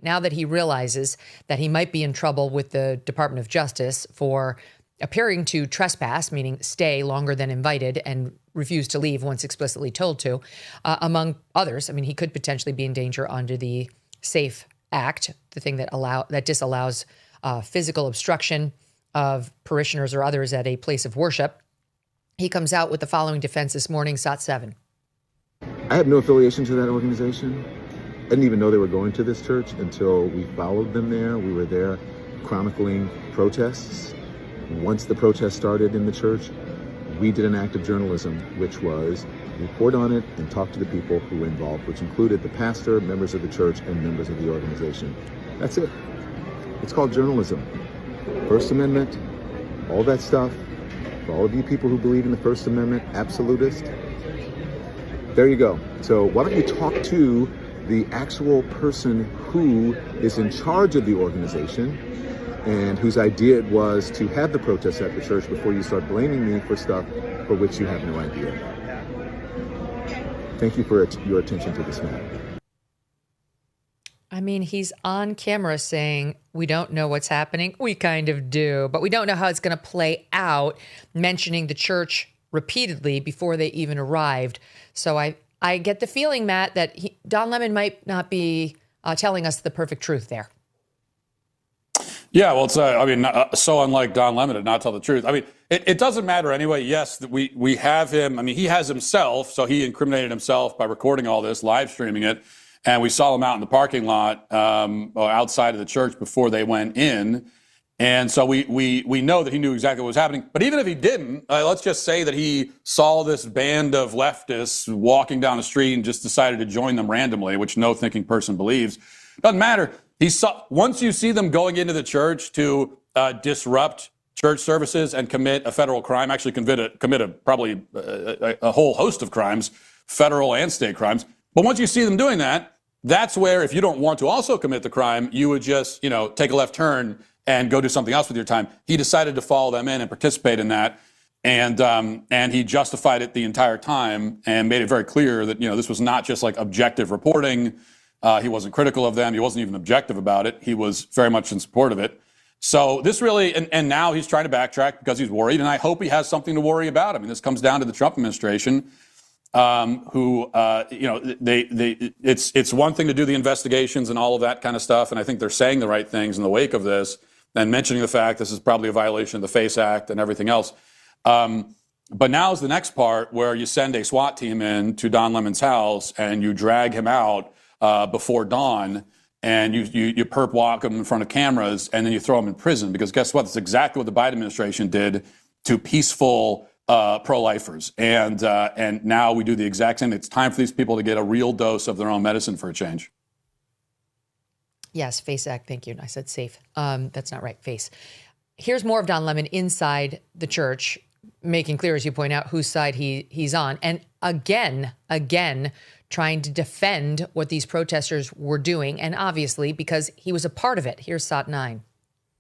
now that he realizes that he might be in trouble with the Department of Justice for appearing to trespass, meaning stay longer than invited and refuse to leave once explicitly told to, among others. I mean, he could potentially be in danger under the SAFE Act, the thing that disallows physical obstruction of parishioners or others at a place of worship. He comes out with the following defense this morning, SOT 7. I had no affiliation to that organization. I didn't even know they were going to this church until we followed them there. We were there chronicling protests. Once the protest started in the church, we did an act of journalism, which was report on it and talk to the people who were involved, which included the pastor, members of the church, and members of the organization. That's it. It's called journalism. First Amendment, all that stuff. For all of you people who believe in the First Amendment, absolutist, there you go. So why don't you talk to the actual person who is in charge of the organization and whose idea it was to have the protests at the church before you start blaming me for stuff for which you have no idea. Thank you for your attention to this matter. I mean, he's on camera saying, we don't know what's happening. We kind of do, but we don't know how it's going to play out, mentioning the church repeatedly before they even arrived. So I get the feeling, Matt, that Don Lemon might not be telling us the perfect truth there. Yeah, well, it's, so unlike Don Lemon to not tell the truth. I mean, it doesn't matter anyway. Yes, we have him. I mean, he has himself, so he incriminated himself by recording all this, live streaming it. And we saw him out in the parking lot outside of the church before they went in. And so we know that he knew exactly what was happening. But even if he didn't, let's just say that he saw this band of leftists walking down the street and just decided to join them randomly, which no thinking person believes. Doesn't matter. Once you see them going into the church to disrupt church services and commit a federal crime, actually commit probably a whole host of crimes, federal and state crimes. But once you see them doing that, that's where, if you don't want to also commit the crime, you would just, take a left turn and go do something else with your time. He decided to follow them in and participate in that. And he justified it the entire time and made it very clear that, this was not just like objective reporting. He wasn't critical of them. He wasn't even objective about it. He was very much in support of it. So this really, and now he's trying to backtrack because he's worried. And I hope he has something to worry about. I mean, this comes down to the Trump administration. It's one thing to do the investigations and all of that kind of stuff. And I think they're saying the right things in the wake of this and mentioning the fact this is probably a violation of the FACE Act and everything else. But now is the next part where you send a SWAT team in to Don Lemon's house and you drag him out before dawn and you perp walk him in front of cameras and then you throw him in prison. Because guess what? That's exactly what the Biden administration did to peaceful pro-lifers. And now we do the exact same. It's time for these people to get a real dose of their own medicine for a change. Yes, FACE Act. Thank you. I said safe. That's not right. FACE. Here's more of Don Lemon inside the church, making clear, as you point out, whose side he's on. And again, trying to defend what these protesters were doing. And obviously, because he was a part of it. Here's SOT 9.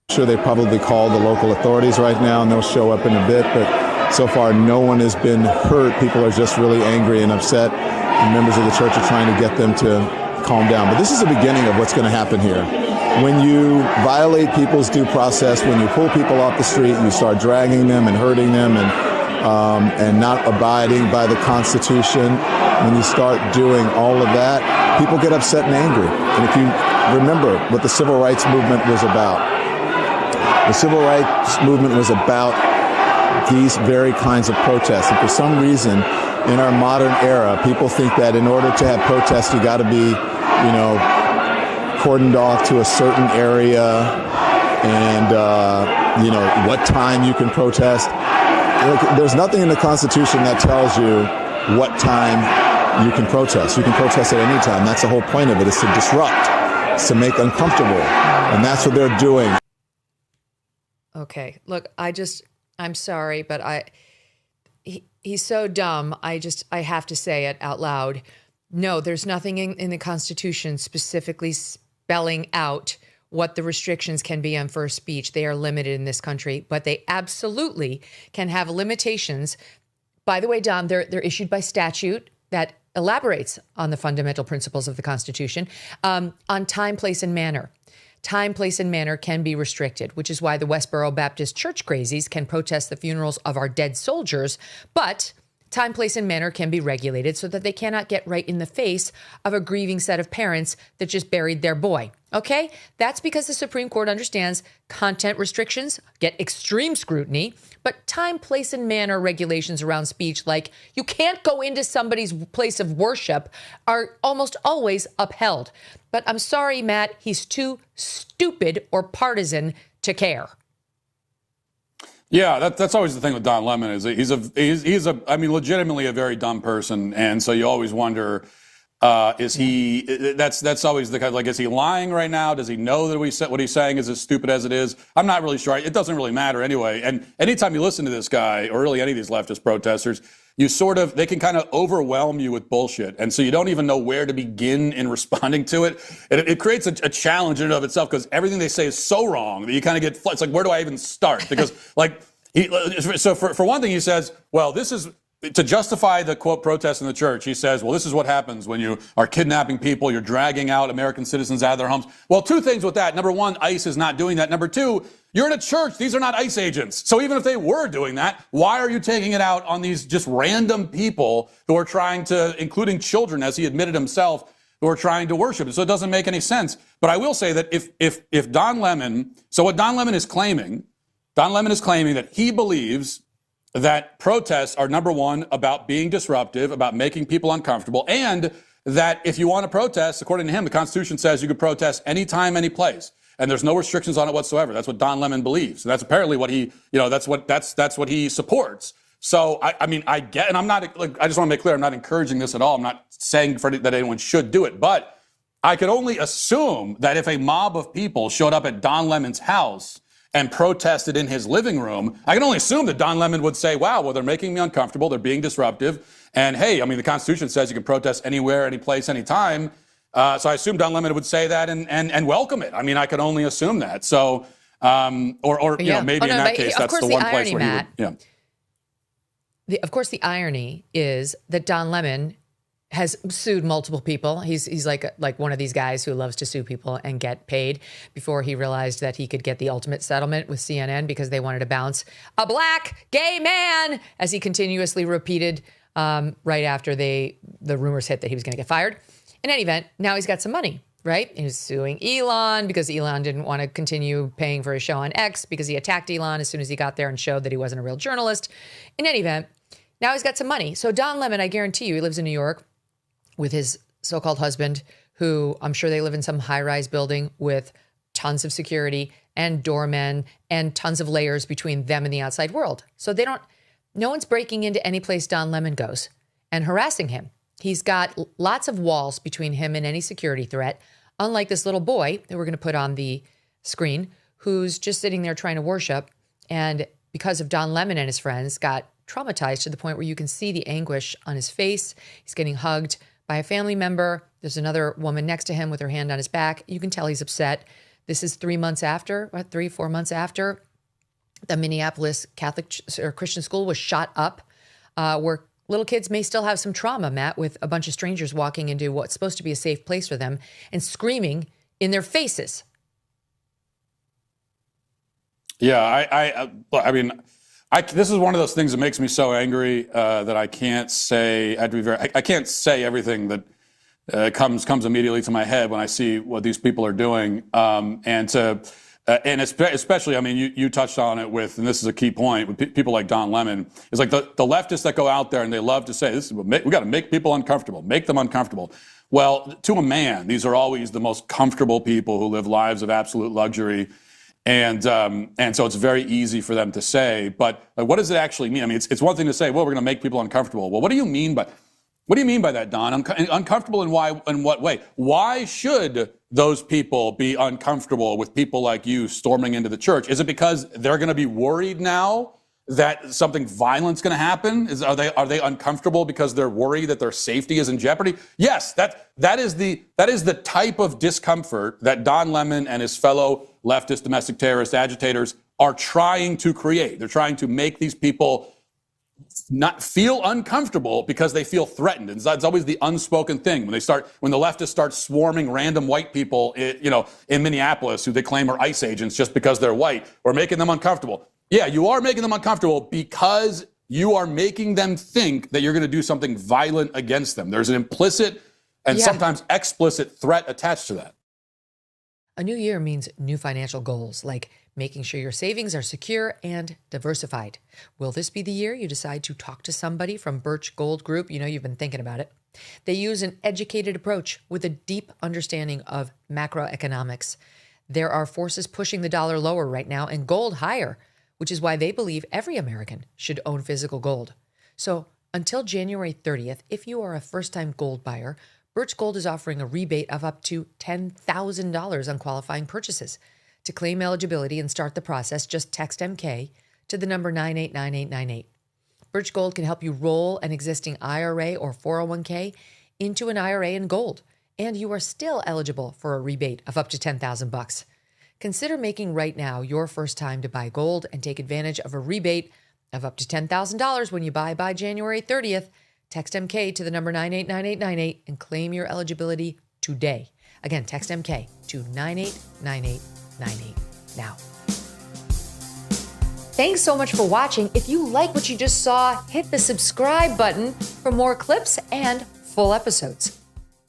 I'm sure they probably call the local authorities right now, and they'll show up in a bit. But so far, no one has been hurt. People are just really angry and upset. And members of the church are trying to get them to calm down. But this is the beginning of what's going to happen here. When you violate people's due process, when you pull people off the street, you start dragging them and hurting them and not abiding by the Constitution, when you start doing all of that, people get upset and angry. And if you remember what the civil rights movement was about, the civil rights movement was about these very kinds of protests. And for some reason, in our modern era, people think that in order to have protests, you got to be, cordoned off to a certain area and, what time you can protest. There's nothing in the Constitution that tells you what time you can protest. You can protest at any time. That's the whole point of it, is to disrupt, it's to make uncomfortable. And that's what they're doing. Okay. Look, I'm sorry, but he's so dumb. I have to say it out loud. No, there's nothing in the Constitution specifically spelling out what the restrictions can be on first speech. They are limited in this country, but they absolutely can have limitations. By the way, Don, they're issued by statute that elaborates on the fundamental principles of the Constitution on time, place, and manner. Time, place, and manner can be restricted, which is why the Westboro Baptist Church crazies can protest the funerals of our dead soldiers, but time, place, and manner can be regulated so that they cannot get right in the face of a grieving set of parents that just buried their boy. Okay? That's because the Supreme Court understands content restrictions get extreme scrutiny, but time, place, and manner regulations around speech, like you can't go into somebody's place of worship, are almost always upheld. But I'm sorry, Matt, he's too stupid or partisan to care. Yeah, that's always the thing with Don Lemon is he's legitimately a very dumb person, and so you always wonder, is he? That's always the kind of, like, is he lying right now? Does he know that what he's saying is as stupid as it is? I'm not really sure. It doesn't really matter anyway. And anytime you listen to this guy or really any of these leftist protesters, they can kind of overwhelm you with bullshit. And so you don't even know where to begin in responding to it. It creates a challenge in and of itself because everything they say is so wrong that you kind of get, it's like, where do I even start? Because for one thing, he says, well, this is, to justify the, quote, protest in the church, he says, well, this is what happens when you are kidnapping people, you're dragging out American citizens out of their homes. Well, two things with that. Number one, ICE is not doing that. Number two, you're in a church. These are not ICE agents. So even if they were doing that, why are you taking it out on these just random people who are trying to, including children, as he admitted himself, who are trying to worship? So it doesn't make any sense. But I will say that if Don Lemon, so what Don Lemon is claiming that he believes that protests are, number one, about being disruptive, about making people uncomfortable, and that if you want to protest, according to him, the Constitution says you can protest anytime, any place, and there's no restrictions on it whatsoever. That's what Don Lemon believes. And that's apparently what he, that's what he supports. So I get, and I'm not, like, I just want to make clear, I'm not encouraging this at all. I'm not saying that anyone should do it, but I could only assume that if a mob of people showed up at Don Lemon's house and protested in his living room, I can only assume that Don Lemon would say, wow, well, they're making me uncomfortable. They're being disruptive. And hey, the Constitution says you can protest anywhere, any place, anytime. So I assume Don Lemon would say that and welcome it. I could only assume that. So, maybe in that case, that's the one place where Matt, he would, yeah. Of course, the irony is that Don Lemon has sued multiple people. He's like one of these guys who loves to sue people and get paid, before he realized that he could get the ultimate settlement with CNN because they wanted to bounce a black gay man, as he continuously repeated right after the rumors hit that he was going to get fired. In any event, now he's got some money, right? He was suing Elon because Elon didn't want to continue paying for his show on X because he attacked Elon as soon as he got there and showed that he wasn't a real journalist. In any event, now he's got some money. So Don Lemon, I guarantee you, he lives in New York with his so-called husband, who I'm sure they live in some high-rise building with tons of security and doormen and tons of layers between them and the outside world. So no one's breaking into any place Don Lemon goes and harassing him. He's got lots of walls between him and any security threat, unlike this little boy that we're going to put on the screen, who's just sitting there trying to worship, and because of Don Lemon and his friends, got traumatized to the point where you can see the anguish on his face. He's getting hugged by a family member. There's another woman next to him with her hand on his back. You can tell he's upset. This is 4 months after the Minneapolis Catholic or Christian school was shot up, where little kids may still have some trauma, Matt, with a bunch of strangers walking into what's supposed to be a safe place for them and screaming in their faces. Yeah, this is one of those things that makes me so angry that I can't say. I can't say everything that comes immediately to my head when I see what these people are doing, and especially, you touched on it with, and this is a key point, with people like Don Lemon. It's like the leftists that go out there and they love to say, we got to make people uncomfortable, make them uncomfortable. Well, to a man, these are always the most comfortable people who live lives of absolute luxury. And so it's very easy for them to say, but what does it actually mean? It's one thing to say, well, we're going to make people uncomfortable. Well, what do you mean by that, Don? Uncomfortable in what way? Why should those people be uncomfortable with people like you storming into the church? Is it because they're going to be worried now that something violent's going to happen? Are they uncomfortable because they're worried that their safety is in jeopardy? Yes, that is the type of discomfort that Don Lemon and his fellow leftist domestic terrorist agitators are trying to create. They're trying to make these people not feel uncomfortable because they feel threatened. And that's always the unspoken thing when the leftists start swarming random white people, in Minneapolis who they claim are ICE agents just because they're white, or making them uncomfortable. Yeah, you are making them uncomfortable because you are making them think that you're going to do something violent against them. There's an implicit and sometimes explicit threat attached to that. A new year means new financial goals, like making sure your savings are secure and diversified. Will this be the year you decide to talk to somebody from Birch Gold Group? You know, you've been thinking about it. They use an educated approach with a deep understanding of macroeconomics. There are forces pushing the dollar lower right now and gold higher, which is why they believe every American should own physical gold. So until January 30th, if you are a first-time gold buyer, Birch Gold is offering a rebate of up to $10,000 on qualifying purchases. To claim eligibility and start the process, just text MK to the number 989898. Birch Gold can help you roll an existing IRA or 401k into an IRA in gold, and you are still eligible for a rebate of up to $10,000. Consider making right now your first time to buy gold and take advantage of a rebate of up to $10,000 when you buy by January 30th. Text MK to the number 989898 and claim your eligibility today. Again, text MK to 989898 now. Thanks so much for watching. If you like what you just saw, hit the subscribe button for more clips and full episodes.